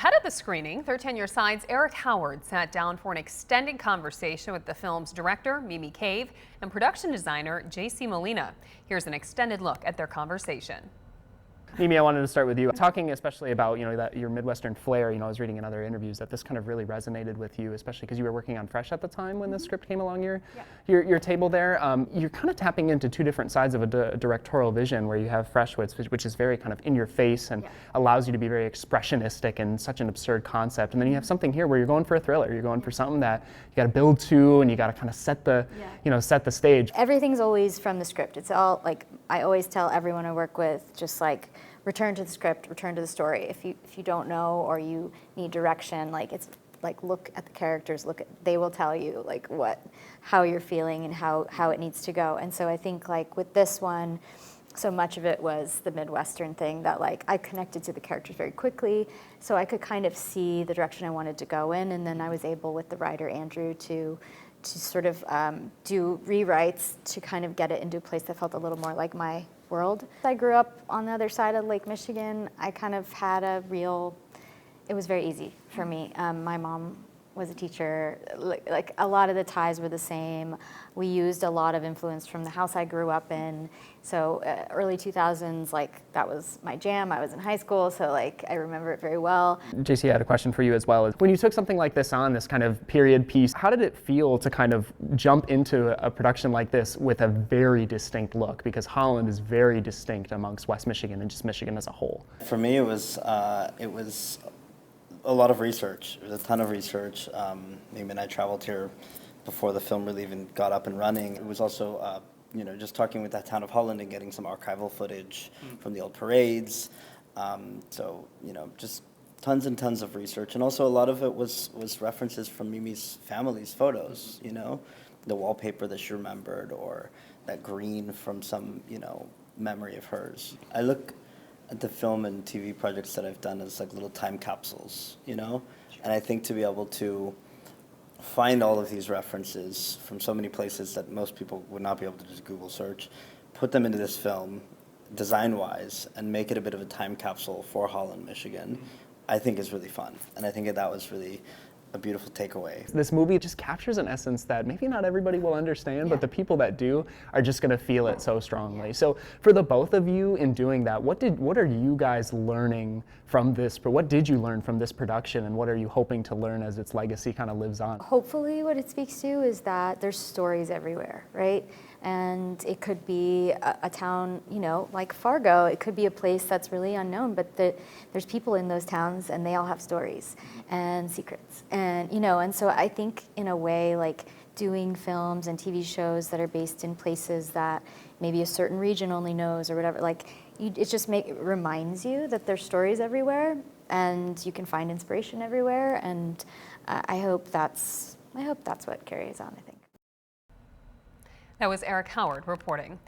Ahead of the screening, 13 Year Side's Erik Howard sat down for an extended conversation with the film's director, Mimi Cave, and production designer, JC Molina. Here's an extended look at their conversation. Mimi, I wanted to start with you. Talking especially about, that your Midwestern flair, I was reading in other interviews that this kind of really resonated with you, especially because you were working on Fresh at the time when the script came along your table there. You're kind of tapping into two different sides of a directorial vision where you have Fresh, which is very kind of in your face and allows you to be very expressionistic and such an absurd concept. And then you have something here where you're going for a thriller. You're going for something that you got to build to, and you got to kind of set the, set the stage. Everything's always from the script. It's all like, I always tell everyone I work with, just like, return to the script, return to the story. If you don't know or you need direction, it's like look at the characters, they will tell you how you're feeling and how it needs to go. And so I think with this one, so much of it was the Midwestern thing that I connected to the characters very quickly, so I could kind of see the direction I wanted to go in, and then I was able with the writer Andrew to sort of do rewrites to kind of get it into a place that felt a little more like my world. I grew up on the other side of Lake Michigan. I kind of had it was very easy for me. My mom was a teacher. Like a lot of the ties were the same. We used a lot of influence from the house I grew up in. So early 2000s, that was my jam. I was in high school, so I remember it very well. JC, I had a question for you as well. When you took something like this on, this kind of period piece, how did it feel to kind of jump into a production like this with a very distinct look? Because Holland is very distinct amongst West Michigan and just Michigan as a whole. For me, it was a lot of research. There was a ton of research. Amy and I traveled here before the film really even got up and running. It was also, just talking with that town of Holland and getting some archival footage from the old parades. So, just tons and tons of research. And also a lot of it was references from Mimi's family's photos, the wallpaper that she remembered, or that green from some, memory of hers. I look at the film and TV projects that I've done as little time capsules, and I think to be able to find all of these references from so many places that most people would not be able to just Google search, put them into this film design-wise and make it a bit of a time capsule for Holland, Michigan, I think is really fun. And I think that was really a beautiful takeaway. This movie just captures an essence that maybe not everybody will understand, but the people that do are just going to feel it so strongly. So for the both of you in doing that, what are you guys learning from this? What did you learn from this production, and what are you hoping to learn as its legacy kind of lives on? Hopefully what it speaks to is that there's stories everywhere, right? And it could be a town, like Fargo. It could be a place that's really unknown, but there's people in those towns, and they all have stories and secrets. And and so I think in a way, doing films and TV shows that are based in places that maybe a certain region only knows or whatever, it just reminds you that there's stories everywhere, and you can find inspiration everywhere. And I hope that's what carries on, I think. That was Erik Howard reporting.